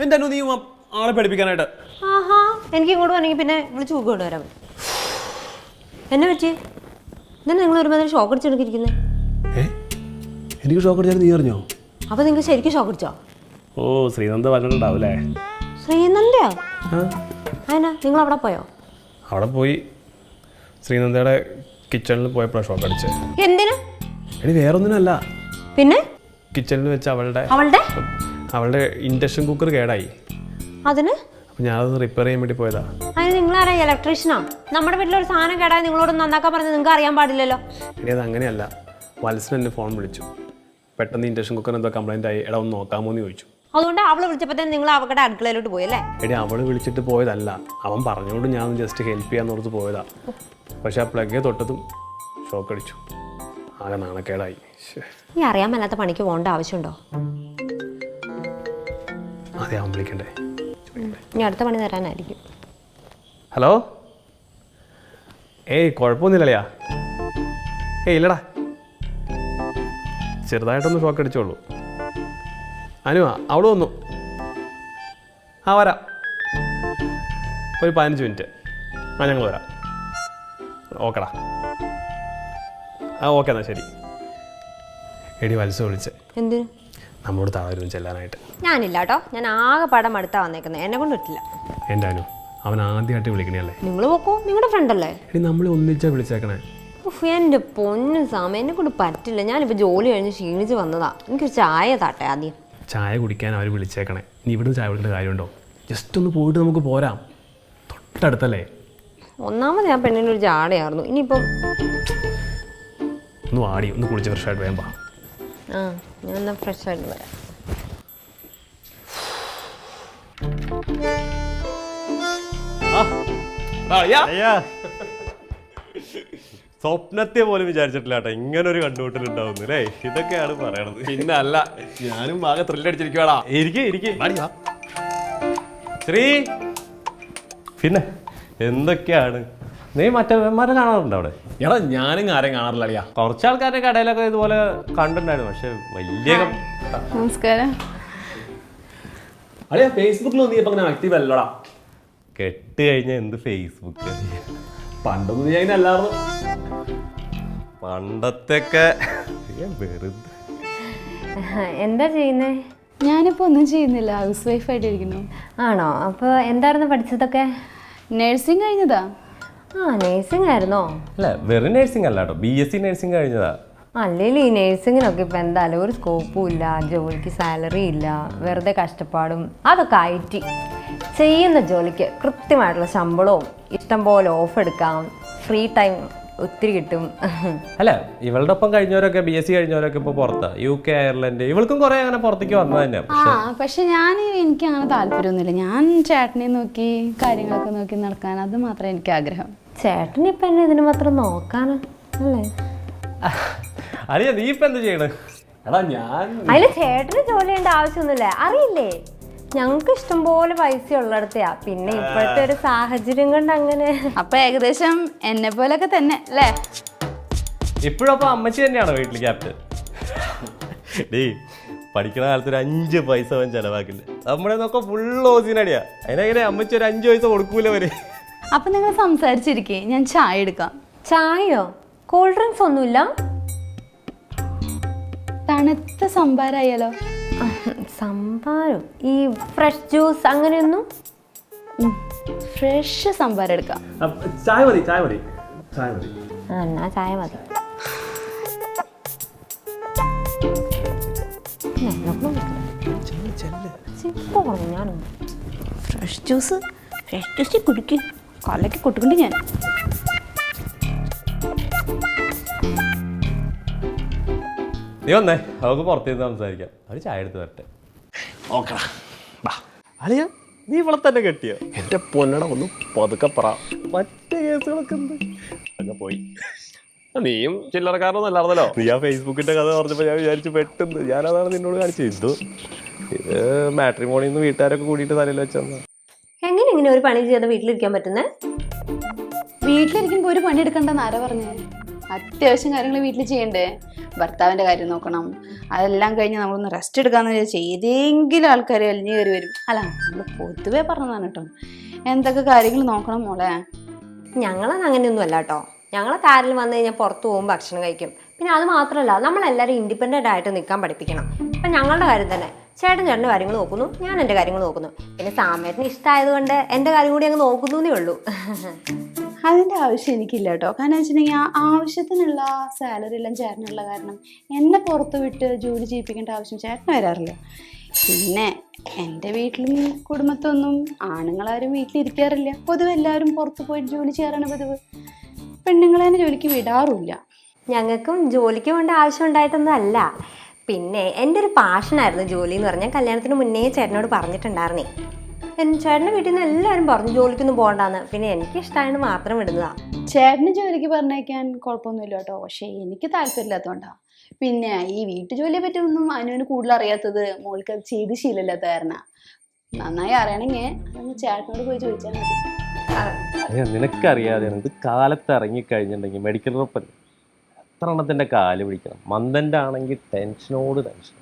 എന്താ നീ ആളെ പഠിപ്പിക്കാനായിട്ട്? ആഹാ, എനിക്ക് ഇങ്ങോട്ട് വന്നെങ്കിൽ പിന്നെ വിളിച്ച് കൊണ്ട് വരാൻ പറ്റും. എന്നെ പറ്റി ഇതന്നെ നിങ്ങൾ ഒരുമാതിരി ഷോക്ക് അടിച്ചെടുക്കിരിക്കുന്നേ. എനിക്ക് ഷോക്ക് അടിച്ചാൽ നീ അറിഞ്ഞോ? അപ്പൊ നിങ്ങൾക്ക് ശരിക്കും ഷോക്ക് അടിച്ചോ? ഓ, ശ്രീനന്ദ പറഞ്ഞിട്ടുണ്ടാവൂലേ? ശ്രീനന്ദയോ? അതിനാ നിങ്ങൾ അവിടെ പോയോ? അവിടെ പോയി ശ്രീനന്ദയുടെ കിച്ചണിൽ പോയപ്പോഴാണ് ഷോക്ക് അടിച്ചത്. എന്തിനാ? എടി വേറൊന്നിനല്ല, പിന്നെ കിച്ചണിൽ വെച്ച് അവളുടെ ഇൻഡക്ഷൻ കുക്കർ കേടായി. അതിന് അപ്പം ഞാനത് റിപ്പയർ ചെയ്യാൻ വേണ്ടി പോയതാ. അതിന് നിങ്ങളാരാ? ഇലക്ട്രീഷ്യനാ? നമ്മുടെ വീട്ടിലൊരു സാധനം കേടായി നിങ്ങളോട് നന്നാക്കാൻ പറഞ്ഞത് നിങ്ങൾക്ക് അറിയാൻ പാടില്ലല്ലോ. എടി അത് അങ്ങനെയല്ല, വത്സൻ എന്നെ ഫോൺ വിളിച്ചു, പെട്ടെന്ന് ഇൻഡക്ഷൻ കുക്കർ എന്തോ കംപ്ലൈൻ്റ് ആയി, എടാ ഒന്ന് നോക്കാമോ എന്ന് ചോദിച്ചു. അതുകൊണ്ട് അവള് വിളിച്ചപ്പോൾ നിങ്ങൾ അവരുടെ അടുക്കളയിലോട്ട് പോയല്ലേ? എടി അവള് വിളിച്ചിട്ട് പോയതല്ല, അവൻ പറഞ്ഞുകൊണ്ട് ഞാൻ ജസ്റ്റ് ഹെൽപ്പ് ചെയ്യാന്ന് ഓർത്ത് പോയതാ. പക്ഷെ ആ പ്ലഗേ തൊട്ടതും ഷോക്ക് അടിച്ചു, ആകെ നാണക്കേടായി. ഈ അറിയാൻ മേലാത്ത പണിക്ക് പോകേണ്ട ആവശ്യമുണ്ടോ? അതെ, അവൻ വിളിക്കണ്ടേ? ഇനി അടുത്ത പണി തരാനായിരിക്കും. ഹലോ, ഏയ് കുഴപ്പമൊന്നുമില്ലല്ലയാ. ഇല്ലടാ, ചെറുതായിട്ടൊന്ന് ഷോക്ക് അടിച്ചോളൂ. അനുവാ അവിടെ വന്നു. ആ വരാം, ഒരു 15 മിനിറ്റ്. ഞങ്ങൾ വരാം. ഓക്കെടാ. ഓക്കെ എന്നാൽ ശരി. എടി വത്സ വിളിച്ചേ. എന്തിനു? നമ്മളോട് താഴെ ചെല്ലാനായിട്ട്. ഞാനില്ല കേട്ടോ, ഞാൻ ആകെ പടം അടുത്താ വന്നേക്കുന്നത്, എന്നെ കൊണ്ട് പറ്റില്ല. എൻ്റെ അനു, അവൻ ആദ്യമായിട്ട് വിളിക്കണല്ലേ? നിങ്ങൾ പോക്കോ, നിങ്ങളുടെ ഫ്രണ്ടല്ലേ? എടി നമ്മൾ ഒന്നിച്ചാ വിളിച്ചേക്കണേ. എൻ്റെ പൊന്നു സമയം എന്നെ കൊണ്ട് പറ്റില്ല. ഞാനിപ്പോൾ ജോലി കഴിഞ്ഞ് ക്ഷീണിച്ച് വന്നതാ. എനിക്കൊരു ചായ താട്ടെ ആദ്യം. ചായ കുടിക്കാൻ അവർ വിളിച്ചേക്കണേ. ഇനി ഇവിടുന്ന് ചായ കുടിക്കേണ്ട കാര്യമുണ്ടോ? ജസ്റ്റ് ഒന്ന് പോയിട്ട് നമുക്ക് പോരാം, തൊട്ടടുത്തല്ലേ. ഒന്നാമത് ഞാൻ പെണ്ണിനൊരു ജാടയായിരുന്നു. ഇനിയിപ്പം ഒന്ന് വാടി, ഒന്ന് കുളിച്ച് ഫ്രഷായിട്ട് വേഗം പാ. ആ, ഞാൻ എന്നാൽ ഫ്രഷായിട്ട് വരാം. സ്വപ്നത്തെ പോലും വിചാരിച്ചിട്ടില്ല കേട്ടോ ഇങ്ങനെ ഒരു കണ്ടുമുട്ടൽ ഉണ്ടാവുന്നു അല്ലേ? ഇതൊക്കെയാണ് പറയണത്. പിന്നെ അല്ല, ഞാനും ആകെ ത്രില്ലടിച്ചിരിക്കുവാടാ. ശ്രീ, പിന്നെ എന്തൊക്കെയാണ്? നീ മറ്റന്മാരെ കാണാറുണ്ടോ അവിടെ? എടാ ഞാനും ആരെയും കാണാറില്ല അളിയാ. കുറച്ച് ആൾക്കാരുടെ കടയിലൊക്കെ ഇതുപോലെ കണ്ടിട്ടുണ്ടായിരുന്നു, പക്ഷെ വലിയ നമസ്കാരം. അളിയാ ഫേസ്ബുക്കിൽ നീ ഇപ്പം അങ്ങനെ ആക്റ്റീവ് അല്ലടാ. കെട്ട് കഴിഞ്ഞ എന്ത് ഫേസ്ബുക്ക്? പണ്ടൊന്നും നീ അങ്ങനെ അല്ലായിരുന്നു. പണ്ടത്തൊക്കെ വെറുതെ. എന്താ ചെയ്യുന്നേ? ഞാനിപ്പോൾ ഒന്നും ചെയ്യുന്നില്ല, ഹൗസ് വൈഫായിട്ടിരിക്കുന്നു. ആണോ? അപ്പോൾ എന്തായിരുന്നു പഠിച്ചതൊക്കെ? നഴ്സിംഗ് കഴിഞ്ഞതാ. ആ, നേഴ്സിംഗ് ആയിരുന്നോ? അല്ല, വെറും നഴ്സിംഗ് അല്ല കേട്ടോ, BSc നഴ്സിംഗ് കഴിഞ്ഞതാ. അല്ലെങ്കിൽ ഈ നേഴ്സിങ്ങിനൊക്കെ ഇപ്പം എന്തായാലും ഒരു സ്കോപ്പും ഇല്ല, ജോലിക്ക് സാലറി ഇല്ല, വെറുതെ കഷ്ടപ്പാടും. അതൊക്കെ IT ചെയ്യുന്ന ജോലിക്ക് കൃത്യമായിട്ടുള്ള ശമ്പളവും ഇഷ്ടം പോലെ ഓഫ് എടുക്കാം, ഫ്രീ ടൈം ഒത്തിരി കിട്ടും. അല്ല, ഇവളുടെ ഒപ്പം കഴിഞ്ഞവരൊക്കെ BSc കഴിഞ്ഞവരൊക്കെ ഇപ്പോൾ പുറത്താ, UK, അയർലൻഡ്, ഇവൾക്കും കുറെ അങ്ങനെ പുറത്തേക്ക് വന്നത് തന്നെ. പക്ഷെ എനിക്ക് അങ്ങനെ താല്പര്യമൊന്നുമില്ല. ഞാൻ ചേട്ടനെ നോക്കി കാര്യങ്ങളൊക്കെ നോക്കി നടക്കാൻ, അത് മാത്രമേ എനിക്ക് ആഗ്രഹം. ചേട്ടനിപ്പം എന്നെ ഇതിന് മാത്രം നോക്കാന് അല്ലേ? അറിയാ, നീ ഇപ്പം എന്ത് ചെയ്യണേ? എടാ ഞാൻ അതിൽ ചേട്ടന് ജോലി ചെയ്യേണ്ട ആവശ്യമൊന്നുമില്ല, അറിയില്ലേ? ഞങ്ങൾക്ക് ഇഷ്ടം പോലെ പൈസ ഉള്ളിടത്തെയാ. പിന്നെ ഇപ്പോഴത്തെ ഒരു സാഹചര്യം കൊണ്ട് അങ്ങനെ. അപ്പൊ ഏകദേശം എന്നെ പോലൊക്കെ തന്നെ അല്ലേ? ഇപ്പോഴപ്പോൾ അമ്മച്ചി തന്നെയാണോ വീട്ടിൽ ക്യാപ്റ്റൻ? ഡേ, പഠിക്കണ കാലത്ത് ഒരു 5 പൈസ അവൻ ചെലവാക്കില്ല. നമ്മുടെ നോക്കാം ഫുൾ ഓസിനടിയാ. അതിനെങ്ങനെ അമ്മച്ചി ഒരു 5 പൈസ കൊടുക്കൂല വരെ. അപ്പൊ നിങ്ങൾ സംസാരിച്ചിരിക്കേ, ഞാൻ ചായ എടുക്കാം. ചായയോ? കൂൾ ഡ്രിങ്ക്സ് ഒന്നുമില്ല? തണുത്ത സംഭാരായാലോ? സംഭാരം? ഈ ഫ്രഷ് ജ്യൂസ് അങ്ങനെയൊന്നും? ഫ്രഷ് സംഭാരം എടുക്കാം. ചായ മതി, ചായ മതി, ചായ മതി. എന്നാ ചായ മതി. ഞാനും ഫ്രഷ് ജ്യൂസ് കുടിക്കും, കൊല്ലക്ക് കൊട്ടുകൊണ്ട് ഞാൻ. നീ വന്നേ, അവർക്ക് പുറത്തുനിന്ന് സംസാരിക്കാം. അവർ ചായ എടുത്ത് വരട്ടെ. അളിയ, നീ ഇവിടെ തന്നെ കെട്ടിയോ? എന്റെ പൊന്നട ഒന്ന് പതുക്കെ പറ. മറ്റേ കേസുകളൊക്കെ എന്ത് അങ്ങ് പോയി. നീയും ചില്ലറക്കാരൊന്നും അല്ലായിരുന്നല്ലോ. നീ ആ ഫേസ്ബുക്കിന്റെ കഥ പറഞ്ഞപ്പോൾ ഞാൻ വിചാരിച്ചു പെട്ടെന്ന് ഞാനതാണ് നിന്നോട് കാണിച്ചു. ഇത് മാട്രിമോണിന്ന് വീട്ടുകാരൊക്കെ കൂടിയിട്ട് തലയിൽ വെച്ചെന്നാ. എങ്ങനെ ഒരു പണി ചെയ്ത് വീട്ടിലിരിക്കാൻ പറ്റുന്നേ? വീട്ടിലിരിക്കുമ്പോ ഒരു പണി എടുക്കണ്ടെന്ന് ആരാ പറഞ്ഞേ? അത്യാവശ്യം കാര്യങ്ങൾ വീട്ടിൽ ചെയ്യണ്ടേ? ഭർത്താവിൻ്റെ കാര്യം നോക്കണം, അതെല്ലാം കഴിഞ്ഞ് നമ്മളൊന്ന് റെസ്റ്റ് എടുക്കാമെന്ന് വിചാരിച്ചാൽ ഏതെങ്കിലും ആൾക്കാർ എലിഞ്ഞു കയറി വരും. അല്ല, നമ്മൾ പൊതുവേ പറഞ്ഞതാണ് കേട്ടോ, എന്തൊക്കെ കാര്യങ്ങൾ നോക്കണം മോളെ. ഞങ്ങളത് അങ്ങനെയൊന്നും അല്ല കേട്ടോ. ഞങ്ങളൊക്കെ ആരെങ്കിലും വന്നു കഴിഞ്ഞാൽ പുറത്ത് പോകുമ്പോൾ ഭക്ഷണം കഴിക്കും. പിന്നെ അത് മാത്രമല്ല, നമ്മളെല്ലാവരും ഇൻഡിപെൻഡൻ്റ് ആയിട്ട് നിൽക്കാൻ പഠിപ്പിക്കണം. ഇപ്പം ഞങ്ങളുടെ കാര്യം തന്നെ, ചേട്ടൻ ചേട്ടൻ്റെ കാര്യങ്ങൾ നോക്കുന്നു, ഞാൻ എൻ്റെ കാര്യങ്ങൾ നോക്കുന്നു. പിന്നെ സാമേട്ടന് ഇഷ്ടമായതുകൊണ്ട് എൻ്റെ കാര്യം കൂടി അങ്ങ് നോക്കുന്നേ ഉള്ളൂ. അതിൻ്റെ ആവശ്യം എനിക്കില്ല കേട്ടോ. കാരണം വെച്ചിട്ടുണ്ടെങ്കിൽ ആവശ്യത്തിനുള്ള സാലറി എല്ലാം ചേട്ടനുള്ള കാരണം എന്നെ പുറത്ത് വിട്ട് ജോലി ചെയ്യിപ്പിക്കേണ്ട ആവശ്യം ചേട്ടന് വരാറില്ല. പിന്നെ എൻ്റെ വീട്ടിലും കുടുംബത്തൊന്നും ആണുങ്ങളാരും വീട്ടിലിരിക്കാറില്ല. പൊതുവെ എല്ലാവരും പുറത്ത് പോയിട്ട് ജോലി ചെയ്യാറാണ് പതിവ്. പെണ്ണുങ്ങളെ തന്നെ ജോലിക്ക് വിടാറുമില്ല. ഞങ്ങൾക്കും ജോലിക്ക് വേണ്ട ആവശ്യം ഉണ്ടായിട്ടൊന്നും അല്ല. പിന്നെ എൻ്റെ ഒരു പാഷനായിരുന്നു ജോലി എന്ന് പറഞ്ഞാൽ കല്യാണത്തിന് മുന്നേ ചേട്ടനോട് പറഞ്ഞിട്ടുണ്ടായിരുന്നേ. ചേട്ടൻ്റെ വീട്ടിൽ നിന്ന് എല്ലാവരും പറഞ്ഞു ജോലിക്കൊന്നും പോകണ്ടെന്ന്. പിന്നെ എനിക്ക് ഇഷ്ടമായത് മാത്രം വിടുന്നതാണ്. ചേട്ടന് ജോലിക്ക് പറഞ്ഞേക്കാൻ കുഴപ്പമൊന്നുമില്ല കേട്ടോ, പക്ഷേ എനിക്ക് താല്പര്യമില്ലാത്തതുകൊണ്ടാണ്. പിന്നെ ഈ വീട്ടു ജോലിയെ പറ്റിയൊന്നും അനുവിന് കൂടുതൽ അറിയാത്തത് മോൾക്ക് അത് ചെയ്ത് ശീലമില്ലാത്ത കാരണം. നന്നായി അറിയണമെങ്കിൽ അതൊന്ന് ചേട്ടനോട് പോയി ചോദിച്ചാൽ മതി. നിനക്കറിയാതെ ഇത് കാലത്ത് ഇറങ്ങിക്കഴിഞ്ഞിട്ടുണ്ടെങ്കിൽ മെഡിക്കൽ റോപ്പല്ലേ എത്ര എണ്ണത്തിൻ്റെ കാല് പിടിക്കണം. മന്ദൻ്റെ ആണെങ്കിൽ ടെൻഷനോട് ടെൻഷൻ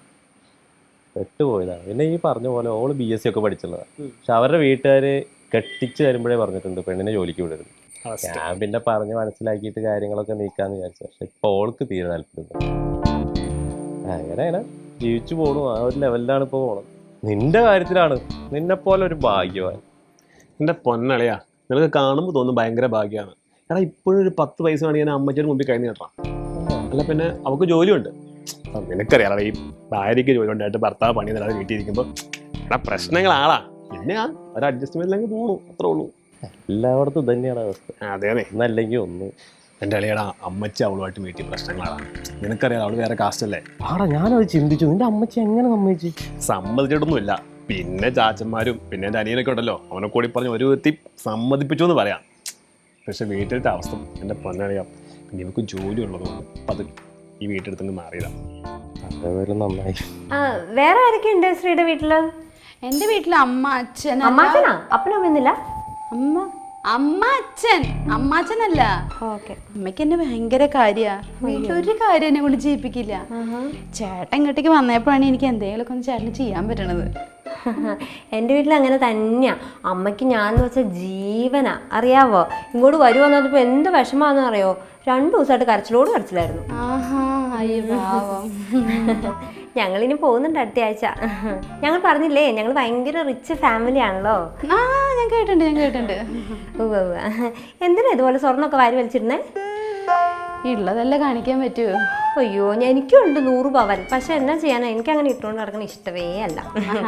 പെട്ടുപോയതാണ്. പിന്നെ ഈ പറഞ്ഞ പോലെ ഓള് BSc ഒക്കെ പഠിച്ചുള്ളതാണ്. പക്ഷെ അവരുടെ വീട്ടുകാർ കെട്ടിച്ച് തരുമ്പോഴേ പറഞ്ഞിട്ടുണ്ട് പെണ്ണിനെ ജോലിക്ക് വിടരുത്. ഞാൻ പിന്നെ പറഞ്ഞ് മനസ്സിലാക്കിയിട്ട് കാര്യങ്ങളൊക്കെ നീക്കാന്ന് വിചാരിച്ചു. പക്ഷെ ഇപ്പോൾ ഓൾക്ക് തീരെ താല്പര്യം. അങ്ങനെ ജീവിച്ചു പോകണു. ആ ഒരു ലെവലിലാണ് ഇപ്പോൾ പോകണം. നിന്റെ കാര്യത്തിലാണ് നിന്നെപ്പോലെ ഒരു ഭാഗ്യവാൻ. എൻ്റെ പൊന്നളിയാ, നിനക്ക് കാണുമ്പോൾ തോന്നും ഭയങ്കര ഭാഗ്യമാണ്. എടാ ഇപ്പോഴും ഒരു 10 പൈസ വേണമെങ്കിൽ ഞാൻ അമ്മച്ചിയുടെ മുമ്പിൽ കഴിഞ്ഞ് കേട്ടാ. അല്ല പിന്നെ അവൾക്ക് ജോലിയുണ്ട്. നിനക്കറിയാം ഈ ഭാര്യയ്ക്ക് ജോലി ഉണ്ടായിട്ട് ഭർത്താവ് പണി നിലാതെ വീട്ടിൽ ഇരിക്കുമ്പോൾ എടാ പ്രശ്നങ്ങളാളാ. പിന്നെ ഒരു അഡ്ജസ്റ്റ്മെന്റിലേക്ക് പോകണു, അത്രേ ഉള്ളൂ. എല്ലായിടത്തും തന്നെയാണ് അവസ്ഥ. അതേനെ, ഒന്നല്ലെങ്കിൽ ഒന്ന്. എൻ്റെ അളിയടാ അമ്മച്ചി അവളുമായിട്ട് വീട്ടിൽ പ്രശ്നങ്ങളാണ്. നിനക്കറിയാം അവള് വേറെ കാസ്റ്റ് അല്ലേ. ആടാ ഞാനത് ചിന്തിച്ചു. നിന്റെ അമ്മച്ചി എങ്ങനെ സമ്മതിച്ചു? സമ്മതിച്ചിട്ടൊന്നുമില്ല. പിന്നെ ചാച്ചന്മാരും പിന്നെ എൻ്റെ അനിയനൊക്കെ ഉണ്ടല്ലോ, അവനെ കൂടി പറഞ്ഞ് ഒരു വ്യക്തി സമ്മതിപ്പിച്ചു എന്ന് പറയാം. പക്ഷെ വീട്ടിലത്തെ അവസ്ഥ എൻ്റെ പൊന്നളിയാം. പിന്നെ ഇവർക്ക് ജോലി ഉള്ളതുകൊണ്ട് അത് ഈ വീട്ടിലെടുത്ത് മാറിയതാണ്. അതേപോലെ നന്നായി. വേറെ ആരൊക്കെ ഉണ്ട് ശ്രീയുടെ വീട്ടില്? എൻ്റെ വീട്ടിൽ അമ്മ, അച്ഛൻ. അമ്മാച്ചനാ? അപ്പനും അമ്മയൊന്നുമില്ല? അമ്മാച്ചനല്ല. അമ്മയ്ക്ക് എന്നെ ഭയങ്കര കാര്യാ. വീട്ടിലൊരു കാര്യം എന്നെ കൊണ്ട് ചെയ്യിപ്പിക്കില്ല. ചേട്ടൻ ഇങ്ങോട്ടേക്ക് വന്നപ്പോഴാണ് എനിക്ക് എന്തെങ്കിലുമൊക്കെ ഒന്ന് ചേട്ടന് ചെയ്യാൻ പറ്റണത്. എൻ്റെ വീട്ടിൽ അങ്ങനെ തന്നെയാ. അമ്മയ്ക്ക് ഞാനെന്ന് വെച്ചാൽ ജീവനാ, അറിയാവോ. ഇങ്ങോട്ട് വരുവാന്ന് പറഞ്ഞപ്പോൾ എന്ത് വിഷമാണെന്ന് അറിയോ. 2 ദിവസമായിട്ട് കരച്ചിലോട് കരച്ചിലായിരുന്നു. ഞങ്ങളിനി പോകുന്നുണ്ട് അടുത്ത ആഴ്ച. ഞങ്ങൾ പറഞ്ഞില്ലേ ഞങ്ങൾ ഭയങ്കര റിച്ച് ഫാമിലി ആണല്ലോ. ഞാൻ കേട്ടിട്ടുണ്ട്. എന്തിനാ ഇതുപോലെ സ്വർണ്ണമൊക്കെ വാരി വലിച്ചിരുന്നേ? ഉള്ളതല്ലേ കാണിക്കാൻ പറ്റുമോ? അയ്യോ, എനിക്കുണ്ട് 100 പവൻ. പക്ഷെ എന്നാ ചെയ്യാനാ, എനിക്ക് അങ്ങനെ ഇട്ടുകൊണ്ട് നടക്കുന്ന ഇഷ്ടമേ അല്ല.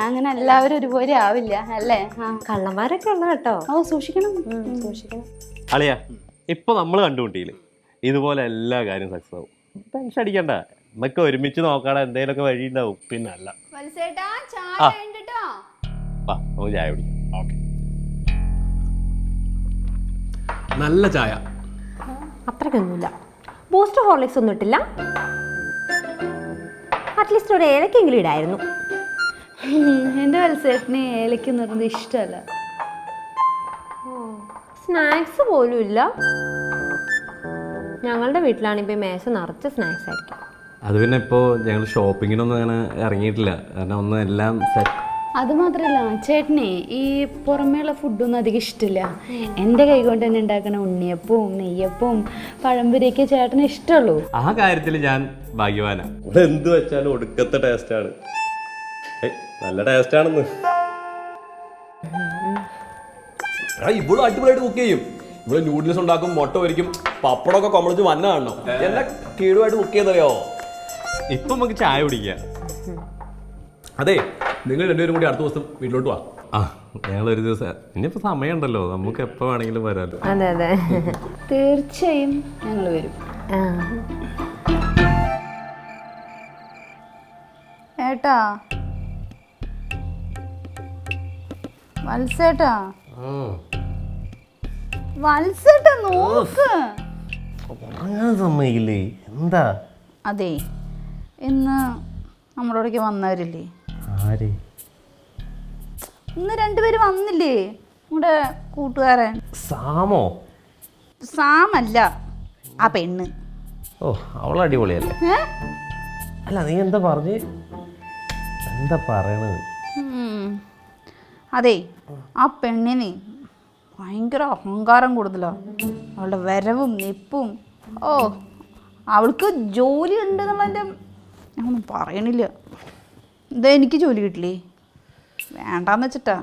അങ്ങനെ എല്ലാവരും ഒരുപോലെ ആവില്ല അല്ലേ? കള്ളന്മാരൊക്കെ ഉള്ള കേട്ടോ. സൂക്ഷിക്കണം. അളിയാ, ഇപ്പൊ നമ്മൾ കണ്ടുമുട്ടിയില്ലേ, ഇതുപോലെ എല്ലാ കാര്യം സക്സസ് ആവും. ടെൻഷൻ അടിക്കണ്ട, നമുക്ക് ഒരുമിച്ച് നോക്കാടെ എന്തെങ്കിലുമൊക്കെ വഴി ഉണ്ടാവും. പിന്നെ അല്ല നമുക്ക് ചായ കുടിക്കാം. ഓക്കെ, നല്ല ചായ. അത്രയ്ക്കൊന്നുമില്ല. ബൂസ്റ്റ് ഹോർലിക്സ് ഒന്നും ഇട്ടില്ല? അറ്റ്ലീസ്റ്റ് ഒരു ഏലക്കെങ്കിലും ഇടായിരുന്നു. എൻ്റെ വത്സേട്ടന് ഏലയ്ക്ക് നിർന്നത് ഇഷ്ടമല്ല. സ്നാക്സ് പോലും ഇല്ല. ഞങ്ങളുടെ വീട്ടിലാണിപ്പോൾ മേശ നിറച്ച് സ്നാക്സ് ആയിരിക്കും. അത് പിന്നെ ഇപ്പോൾ ഞങ്ങൾ ഷോപ്പിങ്ങിനൊന്നും അങ്ങനെ ഇറങ്ങിയിട്ടില്ല. കാരണം ഒന്ന് എല്ലാം സെറ്റ്. അത് മാത്രമല്ല ചേട്ടനെ ഈ പുറമേയുള്ള ഫുഡൊന്നും അധികം ഇഷ്ടമില്ല. എൻ്റെ കൈ കൊണ്ട് തന്നെ ഉണ്ടാക്കുന്ന ഉണ്ണിയപ്പവും നെയ്യപ്പവും പഴംപൊരിയൊക്കെ ചേട്ടന് ഇഷ്ടമുള്ളൂ. ആ കാര്യത്തിൽ ഞാൻ ഭാഗ്യവാനാണ്. എന്ത് വെച്ചാലും ഒടുക്കത്തെ ടേസ്റ്റാണ്. നല്ല ടേസ്റ്റാണെന്ന്. ഇവിടെ അടിപൊളിയായിട്ട് കുക്ക് ചെയ്യും. ഇവിടെ നൂഡിൽസ് ഉണ്ടാക്കും, മുട്ട പൊരിക്കും, പപ്പടമൊക്കെ കൊമളിച്ച് വന്ന കാണണം. എന്നെ കീഴുമായിട്ട് കുക്ക് ചെയ്തറിയോ? ഇപ്പൊ നമുക്ക് ചായ കുടിക്കാം. അതെ, നിങ്ങൾ രണ്ടുപേരും കൂടി അടുത്ത ദിവസം വീട്ടിലോട്ട് വാ. ഞങ്ങളൊരു ദിവസം, ഇനിയിപ്പോൾ സമയമുണ്ടല്ലോ, നമുക്ക് എപ്പോൾ വേണമെങ്കിലും വരാമല്ലോ. അതെ അതെ, തീർച്ചയായും ഞങ്ങൾ വരും. ഏട്ടാ, വത്സേട്ടാ നോക്ക്. സമ്മതിക്കില്ലേ? എന്താ? അതെ, ഇന്ന് നമ്മളോടേക്ക് വന്നവരില്ലേ? ആര്? ഇന്ന് 2 പേര് വന്നില്ലേ, നമ്മുടെ കൂട്ടുകാരൻ. സാമോ? സാമല്ല, ആ പെണ്ണ്. ഓ അവൾ അടിപൊളിയല്ലേ? അല്ല നീ എന്താ പറഞ്ഞ് എന്താ പറയണത്? അതെ, ആ പെണ്ണിന് ഭയങ്കര അഹങ്കാരം കൂടുതലാണ്. അവളുടെ വരവും നിപ്പും. ഓ, അവൾക്ക് ജോലി ഉണ്ട് എന്നുള്ളതിൻ്റെ ഞാനൊന്നും പറയണില്ല. എന്താ എനിക്ക് ജോലി കിട്ടില്ലേ? വേണ്ടാന്ന് വെച്ചിട്ടാ.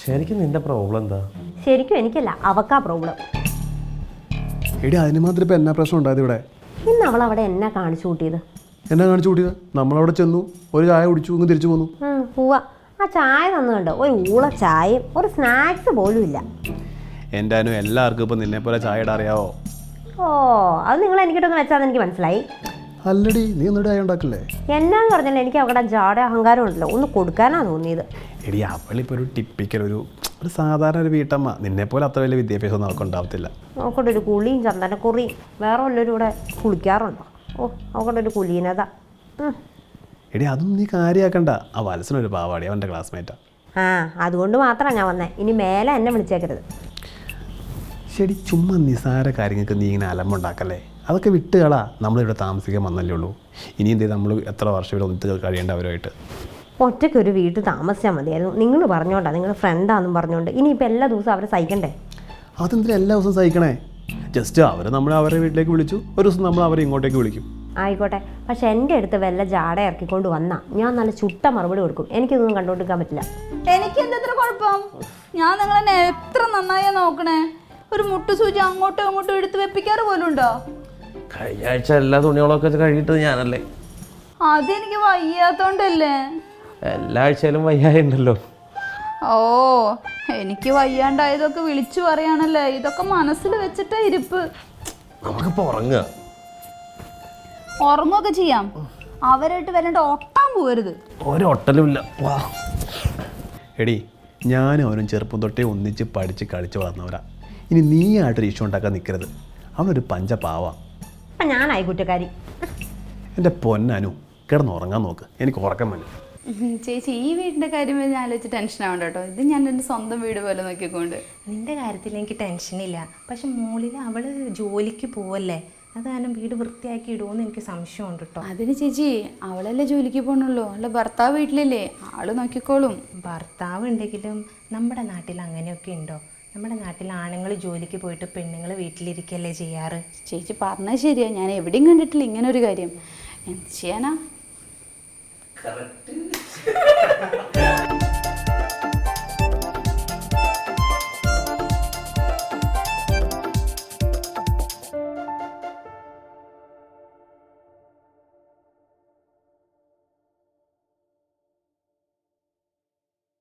ശരിക്കും നിന്റെ പ്രോബ്ലം എന്താ? ശരിക്കും എനിക്കല്ല, അവക്കാ പ്രോബ്ലം. എടി അതിന് മാത്രം ഇപ്പം എന്നാ പ്രശ്നം ഉണ്ടായത് ഇവിടെ? ഇന്ന് അവൾ അവിടെ എന്നെ കാണിച്ചു കൂട്ടിയത്. എന്നാ കാണിച്ചു കൂട്ടിയത്? നമ്മളവിടെ ചെന്നു, ഒരു ചായ കുടിച്ചു, ഇങ്ങ് തിരിച്ചു പോന്നു. പോവാ. ആ ചായ തന്നു കണ്ടോ, ഒരു ഊള ചായയും ഒരു സ്നാക്സ് പോലും ഇല്ല. എൻ്റെ അനു എല്ലാവർക്കും ഇപ്പം നിന്നെ പോലെ ചായ ഇടാൻ അറിയാവോ? ഓ, അത് നിങ്ങൾ എനിക്കിട്ടൊന്ന് വെച്ചാൽ എനിക്ക് മനസ്സിലായി. അല്ലടി, നീ ഒന്നും ചായ ഉണ്ടാക്കില്ലേ? എന്നാന്ന് പറഞ്ഞാൽ എനിക്ക് അവിടെ ജാട അഹങ്കാരം ഉണ്ടല്ലോ, ഒന്ന് കൊടുക്കാനാ തോന്നിയത്. എടി അവളിപ്പോൾ ഒരു ടിപ്പിക്കൽ ഒരു സാധാരണ ഒരു വീട്ടമ്മ. നിന്നെ പോലെ അത്ര വലിയ വിദ്യാഭ്യാസം ഒന്നും അവൾക്ക് ഉണ്ടാവത്തില്ല. നോക്കട്ടെ, ഒരു കുളിയും ചന്ദനക്കുറിയും വേറെ വല്ലവരും ഇവിടെ കുളിക്കാറുണ്ടോ? ഓ, നോക്കട്ടെ, ഒരു കുലീനത. എടി അതൊന്നും നീ കാര്യമാക്കണ്ട. ആ വത്സനൊരു പാവാടി, അവൻ്റെ ക്ലാസ്മേറ്റാ. ആ, അതുകൊണ്ട് മാത്രമാണ് ഞാൻ വന്നത്. ഇനി മേലെ എന്നെ വിളിച്ചേക്കരുത്. ശരി, ചുമ്മാ നിസാര കാര്യങ്ങൾക്ക് നീ ഇങ്ങനെ അലമ്പുണ്ടാക്കല്ലേ. അതൊക്കെ വിട്ടുകളാ. നമ്മളിവിടെ താമസിക്കാൻ വന്നല്ലേ ഉള്ളൂ. ഇനി എന്തേ നമ്മൾ എത്ര വർഷം ഇവിടെ ഒന്നിച്ച് കഴിയേണ്ടവരുമായിട്ട്. ഒറ്റയ്ക്ക് ഒരു വീട്ടിൽ താമസിച്ചാൽ മതിയായിരുന്നു. നിങ്ങൾ പറഞ്ഞോണ്ടാ, നിങ്ങളുടെ ഫ്രണ്ടാണെന്നും പറഞ്ഞുകൊണ്ട് ഇനിയിപ്പോൾ എല്ലാ ദിവസവും അവരെ സഹിക്കണ്ടേ? അതെന്തിനാ എല്ലാ ദിവസവും സഹിക്കണേ? ജസ്റ്റ് അവർ നമ്മളെ അവരുടെ വീട്ടിലേക്ക് വിളിച്ചു, ഒരു ദിവസം നമ്മൾ അവരെ ഇങ്ങോട്ടേക്ക് വിളിക്കും. ആയിക്കോട്ടെ, പക്ഷെ എൻ്റെ അടുത്ത് വല്ല ജാട ഇറക്കിക്കൊണ്ട് വന്നാൽ ഞാൻ നല്ല ചുട്ട മറുപടി കൊടുക്കും. എനിക്കിതൊന്നും കണ്ടുകൊണ്ടിരിക്കാൻ പറ്റില്ല. എനിക്ക് എന്തെത്ര കുഴപ്പം? ഞാൻ നിങ്ങളെന്നെ എത്ര നന്നായാ നോക്കണേ. ഒരു മുട്ടുസൂചി അങ്ങോട്ടും ഇങ്ങോട്ടും എടുത്ത് വെപ്പിക്കാറ് പോലും ഉണ്ടോ? കഴിഞ്ഞ ആഴ്ച എല്ലാ തുണികളൊക്കെ കഴുകിയിട്ടത് ഞാനല്ലേ? അതെനിക്ക് വയ്യാത്തോണ്ടല്ലേ. എല്ലാ ആഴ്ചയിലും വയ്യായുണ്ടല്ലോ. ഓ, എനിക്ക് വയ്യാണ്ടായതൊക്കെ വിളിച്ചു പറയാണല്ലേ. ഇതൊക്കെ മനസ്സിൽ വെച്ചിട്ടാ ഇരിപ്പ്. നമുക്കിപ്പോൾ ഉറങ്ങുക. ഉറങ്ങുകയൊക്കെ ചെയ്യാം. അവരായിട്ട് വരേണ്ട ഒട്ടാൻ പോകരുത്. ഒരു ഒട്ടലുമില്ല. വാ എടി, ഞാനും അവനും ചെറുപ്പം തൊട്ടേ ഒന്നിച്ച് പഠിച്ച് കളിച്ച് വളർന്നവരാ. ഇനി നീയായിട്ടൊരു ഇഷ്യൂ ഉണ്ടാക്കാൻ നിൽക്കരുത്. അവനൊരു പഞ്ചപാവാ. അപ്പം ഞാനായി കുറ്റക്കാരി. എൻ്റെ പൊന്നനു, കിടന്നുറങ്ങാൻ നോക്ക്. എനിക്ക് ഉറക്കം വന്നു. ചേച്ചി, ഈ വീടിൻ്റെ കാര്യം ഞാൻ ആലോചിച്ച് ടെൻഷൻ ആവണ്ട കേട്ടോ. ഇത് ഞാൻ എൻ്റെ സ്വന്തം വീട് പോലെ നോക്കിക്കൊണ്ട്. നിന്റെ കാര്യത്തിൽ എനിക്ക് ടെൻഷനില്ല. പക്ഷെ മോളിൽ അവൾ ജോലിക്ക് പോവല്ലേ, അത് കാരണം വീട് വൃത്തിയാക്കി ഇടുമെന്ന് എനിക്ക് സംശയമുണ്ട് കേട്ടോ. അതിന് ചേച്ചി, അവളല്ലേ ജോലിക്ക് പോകണുള്ളൂ. അല്ല, ഭർത്താവ് വീട്ടിലല്ലേ, ആള് നോക്കിക്കോളും. ഭർത്താവ് ഉണ്ടെങ്കിലും നമ്മുടെ നാട്ടിൽ അങ്ങനെയൊക്കെ ഉണ്ടോ? നമ്മുടെ നാട്ടിൽ ആണുങ്ങൾ ജോലിക്ക് പോയിട്ട് പെണ്ണുങ്ങൾ വീട്ടിലിരിക്കല്ലേ ചെയ്യാറ്. ചേച്ചി പറഞ്ഞാൽ ശരിയാ. ഞാൻ എവിടെയും കണ്ടിട്ടില്ല ഇങ്ങനെ ഒരു കാര്യം. എന്ത് ചെയ്യാനാ?